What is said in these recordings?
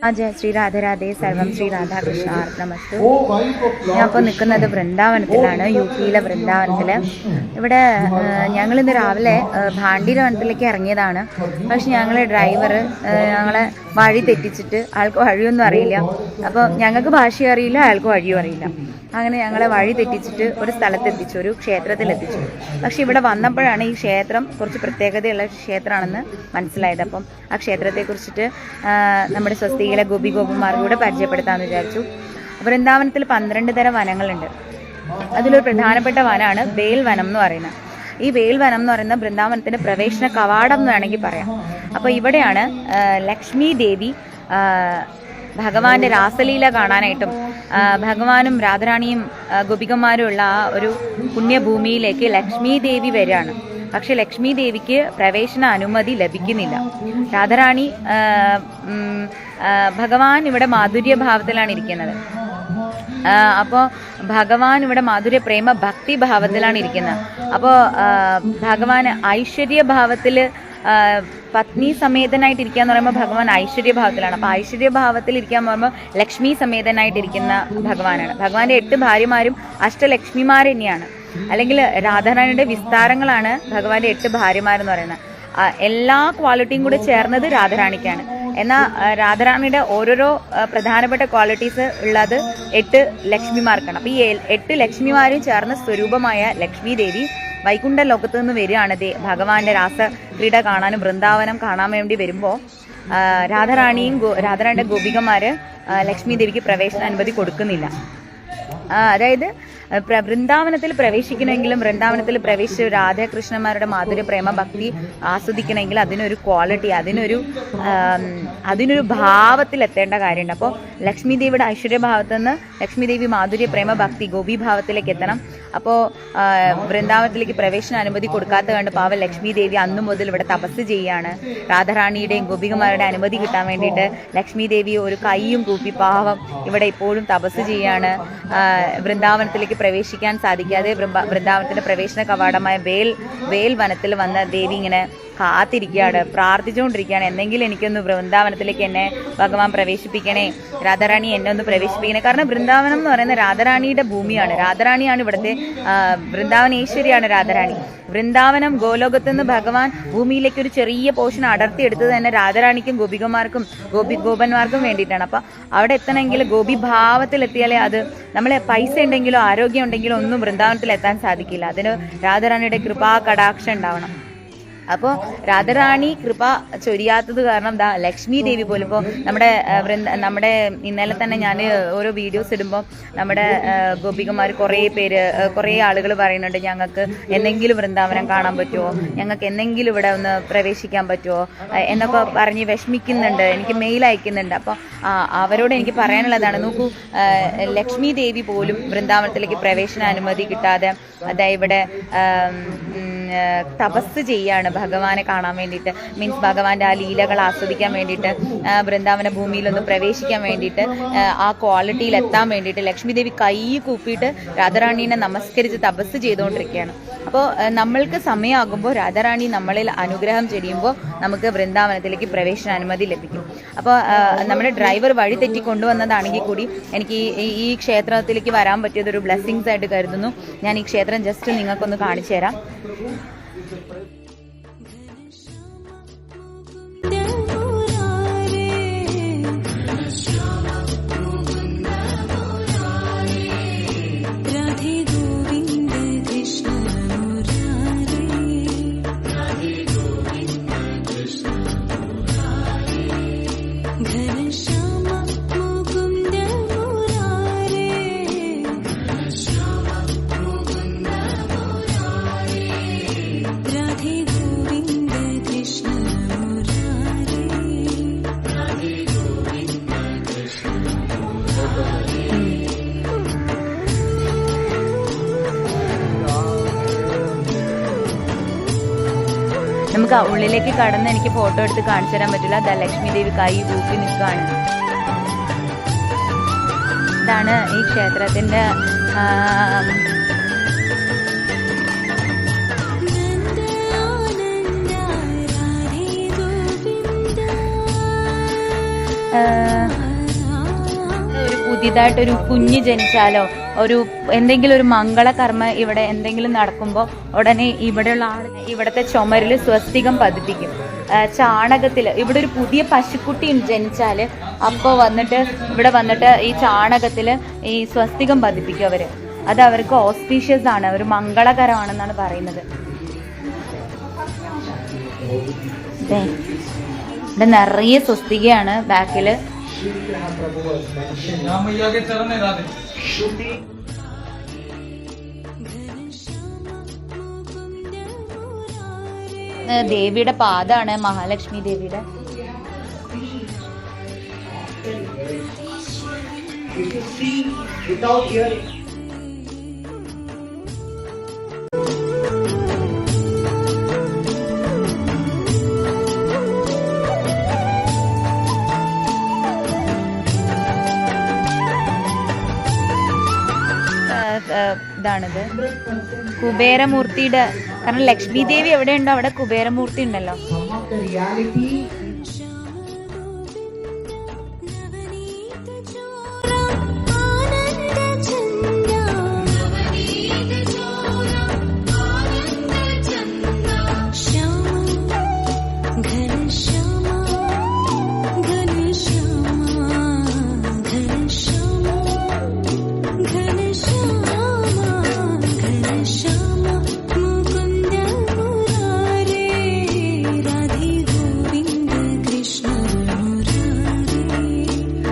ജയ ശ്രീ രാധേ സർവം ശ്രീ രാധാകൃഷ്ണ നമസ്തേ. ഞാൻ ഇപ്പോൾ നിൽക്കുന്നത് വൃന്ദാവനത്തിലാണ്, യു പിയിലെ വൃന്ദാവനത്തിൽ. ഇവിടെ ഞങ്ങളിന്ന് രാവിലെ ഭാണ്ഡീരവനത്തിലേക്ക് ഇറങ്ങിയതാണ്. പക്ഷെ ഞങ്ങളെ ഡ്രൈവർ ഞങ്ങളെ വഴി തെറ്റിച്ചിട്ട് ആൾക്ക് വഴിയൊന്നും അറിയില്ല. അപ്പോൾ ഞങ്ങൾക്ക് ഭാഷയും അറിയില്ല, അയാൾക്ക് വഴിയും അറിയില്ല. അങ്ങനെ ഞങ്ങളെ വഴി തെറ്റിച്ചിട്ട് ഒരു സ്ഥലത്തെത്തിച്ചു, ഒരു ക്ഷേത്രത്തിലെത്തിച്ചു. പക്ഷെ ഇവിടെ വന്നപ്പോഴാണ് ഈ ക്ഷേത്രം കുറച്ച് പ്രത്യേകതയുള്ള ക്ഷേത്രമാണെന്ന് മനസ്സിലായത്. അപ്പം ആ ക്ഷേത്രത്തെക്കുറിച്ചിട്ട് നമ്മുടെ സ്വസ്തിയിലെ ഗോപിമാർക്കൂടെ പരിചയപ്പെടുത്താമെന്ന് വിചാരിച്ചു. വൃന്ദാവനത്തിൽ 12 തരം വനങ്ങളുണ്ട്. അതിലൊരു പ്രധാനപ്പെട്ട വനമാണ് ബേൽ വനം എന്ന് പറയുന്നത്. ഈ ബേൽ വനം എന്ന് പറയുന്ന വൃന്ദാവനത്തിൻ്റെ പ്രവേശന കവാടം എന്ന് വേണമെങ്കിൽ പറയാം. അപ്പോൾ ഇവിടെയാണ് ലക്ഷ്മി ദേവി ഭഗവാന്റെ രാസലീല കാണാനായിട്ടും ഭഗവാനും രാധാറാണിയും ഗോപികന്മാരും ഉള്ള ആ ഒരു പുണ്യഭൂമിയിലേക്ക് ലക്ഷ്മി ദേവി വരികയാണ്. പക്ഷെ ലക്ഷ്മി ദേവിക്ക് പ്രവേശന അനുമതി ലഭിക്കുന്നില്ല. രാധാറാണി ഭഗവാൻ ഇവിടെ മാധുര്യഭാവത്തിലാണ് ഇരിക്കുന്നത്. അപ്പോൾ ഭഗവാൻ ഇവിടെ മാധുര്യ പ്രേമ ഭക്തി ഭാവത്തിലാണ് ഇരിക്കുന്നത്. അപ്പോൾ ഭഗവാൻ ഐശ്വര്യഭാവത്തിൽ പത്നി സമേതനായിട്ടിരിക്കുക എന്ന് പറയുമ്പോൾ ഭഗവാൻ ഐശ്വര്യഭാവത്തിലാണ്. അപ്പോൾ ഐശ്വര്യഭാവത്തിൽ ഇരിക്കുക എന്ന് പറയുമ്പോൾ ലക്ഷ്മി സമേതനായിട്ടിരിക്കുന്ന ഭഗവാനാണ്. ഭഗവാന്റെ 8 ഭാര്യമാരും അഷ്ടലക്ഷ്മിമാർ തന്നെയാണ്. അല്ലെങ്കിൽ രാധാറാണിയുടെ വിസ്താരങ്ങളാണ് ഭഗവാന്റെ 8 ഭാര്യമാരെന്ന് പറയുന്നത്. എല്ലാ ക്വാളിറ്റിയും കൂടെ ചേർന്നത് രാധാറാണിക്കാണ്. എന്നാൽ രാധാറാണിയുടെ ഓരോരോ പ്രധാനപ്പെട്ട ക്വാളിറ്റീസ് ഉള്ളത് 8 ലക്ഷ്മിമാർക്കാണ്. അപ്പോൾ ഈ 8 ലക്ഷ്മിമാരും ചേർന്ന സ്വരൂപമായ ലക്ഷ്മി ദേവി വൈകുണ്ഠ ലോകത്ത് നിന്ന് വരികയാണ്. ഭഗവാന്റെ രാസക്രീഡ കാണാനും വൃന്ദാവനം കാണാൻ വേണ്ടി വരുമ്പോൾ രാധാറാണിയുടെ ഗോപികമാർ ലക്ഷ്മി ദേവിക്ക് പ്രവേശന അനുമതി കൊടുക്കുന്നില്ല. അതായത് വൃന്ദാവനത്തിൽ പ്രവേശിക്കണമെങ്കിലും വൃന്ദാവനത്തിൽ പ്രവേശിച്ച് രാധാകൃഷ്ണന്മാരുടെ മാധുര്യ പ്രേമ ഭക്തി ആസ്വദിക്കണമെങ്കിൽ അതിനൊരു ക്വാളിറ്റി, അതിനൊരു ഭാവത്തിൽ എത്തേണ്ട കാര്യമുണ്ട്. അപ്പോൾ ലക്ഷ്മി ദേവിയുടെ ഐശ്വര്യഭാവത്തിൽ നിന്ന് ലക്ഷ്മി ദേവി മാധുര്യ പ്രേമ ഭക്തി ഗോപീഭാവത്തിലേക്ക് എത്തണം. അപ്പോൾ വൃന്ദാവനത്തിലേക്ക് പ്രവേശന അനുമതി കൊടുക്കാത്ത കണ്ട് പാവം ലക്ഷ്മി ദേവി അന്നു മുതൽ ഇവിടെ തപസ് ചെയ്യുകയാണ്. രാധാറാണിയുടെയും ഗോപികമാരുടെ അനുമതി കിട്ടാൻ വേണ്ടിയിട്ട് ലക്ഷ്മി ദേവി ഒരു കൈയും കൂപ്പി പാവം ഇവിടെ ഇപ്പോഴും തപസ് ചെയ്യാണ്. വൃന്ദാവനത്തിലേക്ക് പ്രവേശിക്കാൻ സാധിക്കാതെ വൃന്ദാവനത്തിന്റെ പ്രവേശന കവാടമായ ബേൽ വനത്തിൽ വന്ന ദേവി ഇങ്ങനെ കാത്തിരിക്കുകയാണ്, പ്രാർത്ഥിച്ചുകൊണ്ടിരിക്കുകയാണ്. എന്തെങ്കിലും എനിക്കൊന്ന് വൃന്ദാവനത്തിലേക്ക് എന്നെ ഭഗവാൻ പ്രവേശിപ്പിക്കണേ, രാധാറാണി എന്നെ ഒന്ന് പ്രവേശിപ്പിക്കണേ. കാരണം വൃന്ദാവനം എന്ന് പറയുന്നത് രാധാറാണിയുടെ ഭൂമിയാണ്. രാധാറാണിയാണ് ഇവിടുത്തെ വൃന്ദാവനേശ്വരിയാണ് രാധാറാണി. വൃന്ദാവനം ഗോലോകത്ത് നിന്ന് ഭഗവാൻ ഭൂമിയിലേക്ക് ഒരു ചെറിയ പോർഷൻ അടർത്തിയെടുത്തത് തന്നെ രാധാറാണിക്കും ഗോപികമാർക്കും ഗോപന്മാർക്കും വേണ്ടിയിട്ടാണ്. അപ്പം അവിടെ എത്തണമെങ്കിൽ ഗോപിഭാവത്തിൽ എത്തിയാലേ അത് നമ്മളെ പൈസ ഉണ്ടെങ്കിലോ ആരോഗ്യം ഉണ്ടെങ്കിലോ ഒന്നും വൃന്ദാവനത്തിൽ എത്താൻ സാധിക്കില്ല. അതിന് രാധാറാണിയുടെ കൃപാ കടാക്ഷം ഉണ്ടാവണം. അപ്പോൾ രാധാറാണി കൃപ ചൊരിയാത്തത് കാരണം ലക്ഷ്മി ദേവി പോലും ഇപ്പോൾ നമ്മുടെ ഇന്നലെ തന്നെ ഞാൻ ഓരോ വീഡിയോസ് ഇടുമ്പോൾ നമ്മുടെ ഗോപികമാർ കുറേ ആളുകൾ പറയുന്നുണ്ട്, ഞങ്ങൾക്ക് എന്തെങ്കിലും വൃന്ദാവനം കാണാൻ പറ്റുമോ, ഞങ്ങൾക്ക് എന്തെങ്കിലും ഇവിടെ ഒന്ന് പ്രവേശിക്കാൻ പറ്റുമോ എന്നൊക്കെ പറഞ്ഞ് വിഷമിക്കുന്നുണ്ട്, എനിക്ക് മെയിൽ അയക്കുന്നുണ്ട്. അപ്പോൾ അവരോട് എനിക്ക് പറയാനുള്ളതാണ്, നോക്കൂ, ലക്ഷ്മി ദേവി പോലും വൃന്ദാവനത്തിലേക്ക് പ്രവേശന അനുമതി കിട്ടാതെ അതായത് ഇവിടെ തപസ് ചെയ്യാണ് ഭഗവാനെ കാണാൻ വേണ്ടിയിട്ട്. മീൻസ് ഭഗവാന്റെ ആ ലീലകൾ ആസ്വദിക്കാൻ വേണ്ടിയിട്ട്, വൃന്ദാവന ഭൂമിയിലൊന്ന് പ്രവേശിക്കാൻ വേണ്ടിയിട്ട്, ആ ക്വാളിറ്റിയിൽ എത്താൻ വേണ്ടിയിട്ട് ലക്ഷ്മി ദേവി കൈ കൂപ്പിയിട്ട് രാധാറാണീനെ നമസ്കരിച്ച് തപസ് ചെയ്തുകൊണ്ടിരിക്കുകയാണ്. അപ്പോൾ നമ്മൾക്ക് സമയമാകുമ്പോൾ രാധാറാണി നമ്മളിൽ അനുഗ്രഹം ചൊരിയുമ്പോൾ നമുക്ക് വൃന്ദാവനത്തിലേക്ക് പ്രവേശന അനുമതി ലഭിക്കും. അപ്പോൾ നമ്മുടെ ഡ്രൈവർ വഴി തെറ്റി കൊണ്ടുവന്നതാണെങ്കിൽ കൂടി എനിക്ക് ഈ ക്ഷേത്രത്തിലേക്ക് വരാൻ പറ്റിയതൊരു ബ്ലെസ്സിങ്സ് ആയിട്ട് കരുതുന്നു. ഞാൻ ഈ ക്ഷേത്രം ജസ്റ്റ് നിങ്ങൾക്കൊന്ന് കാണിച്ചു തരാം. നമുക്ക് ഉള്ളിലേക്ക് കടന്ന് എനിക്ക് ഫോട്ടോ എടുത്ത് കാണിച്ചു തരാൻ പറ്റില്ല. ലക്ഷ്മി ദേവി കൈ കൂപ്പി നിൽക്കുകയാണ്. ഇതാണ് ഈ ക്ഷേത്രത്തിന്റെ ഒരു പുതിയതായിട്ടൊരു കുഞ്ഞ് ജനിച്ചാലോ എന്തെങ്കിലും ഒരു മംഗളകർമ്മ ഇവിടെ എന്തെങ്കിലും നടക്കുമ്പോൾ ഉടനെ ഇവിടെയുള്ള ഇവിടുത്തെ ചുമരിൽ സ്വസ്തികം പതിപ്പിക്കും. ചാണകത്തിൽ ഇവിടെ ഒരു പുതിയ പശുക്കുട്ടി ജനിച്ചാൽ അപ്പോൾ ഇവിടെ വന്നിട്ട് ഈ ചാണകത്തിൽ ഈ സ്വസ്തികം പതിപ്പിക്കും അവർ. അത് അവർക്ക് ഓസ്പീഷ്യസ് ആണ്, ഒരു മംഗളകരമാണെന്നാണ് പറയുന്നത്. ഇവിടെ നിറയെ സ്വസ്തികയാണ് ബാക്കില്. ദേവിയുടെ പാദാണ്, മഹാലക്ഷ്മി ദേവിയുടെ. ഇതാണിത് കുബേരമൂർത്തിയുടെ, കാരണം ലക്ഷ്മി ദേവി എവിടെയുണ്ടോ അവിടെ കുബേരമൂർത്തി ഉണ്ടല്ലോ.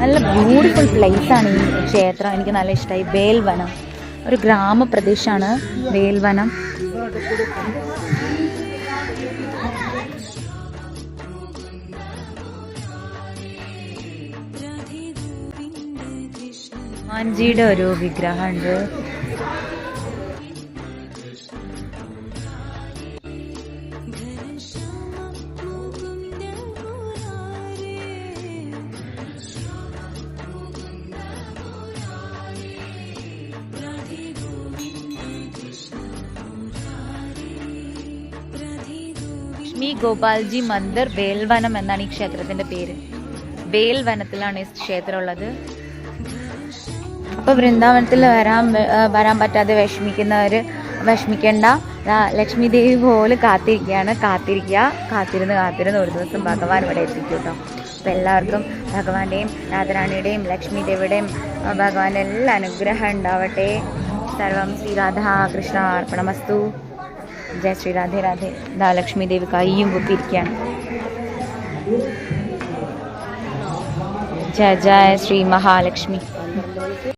നല്ല ബ്യൂട്ടിഫുൾ പ്ലേസ് ആണ് ഈ ക്ഷേത്രം. എനിക്ക് നല്ല ഇഷ്ടമായി. വേൽവനം ഒരു ഗ്രാമപ്രദേശമാണ് വേൽവനം. ഹനുമാൻജിയുടെ ഒരു വിഗ്രഹമുണ്ട്. ലക്ഷ്മി ഗോപാൽജി മന്ദിർ വേൽവനം എന്നാണ് ഈ ക്ഷേത്രത്തിന്റെ പേര്. വേൽവനത്തിലാണ് ഈ ക്ഷേത്രം ഉള്ളത്. അപ്പോൾ വൃന്ദാവനത്തിൽ വരാൻ പറ്റാതെ വിഷമിക്കേണ്ട. ലക്ഷ്മി ദേവി പോലെ കാത്തിരുന്ന് ഒരു ദിവസം ഭഗവാൻ ഇവിടെ എത്തിക്കും കേട്ടോ. അപ്പോൾ എല്ലാവർക്കും ഭഗവാന്റെയും രാധാറാണിയുടെയും ലക്ഷ്മി ദേവിയുടെയും ഭഗവാന്റെ എല്ലാ അനുഗ്രഹം ഉണ്ടാവട്ടെ. സർവം ശ്രീ രാധാകൃഷ്ണ അർപ്പണമസ്തു. ജയ ശ്രീ രാധേ രാധേ. ലക്ഷ്മി ദേവി കയ്യും കുത്തിയിരിക്കുകയാണ്. ജയ ജയ ശ്രീ മഹാലക്ഷ്മി.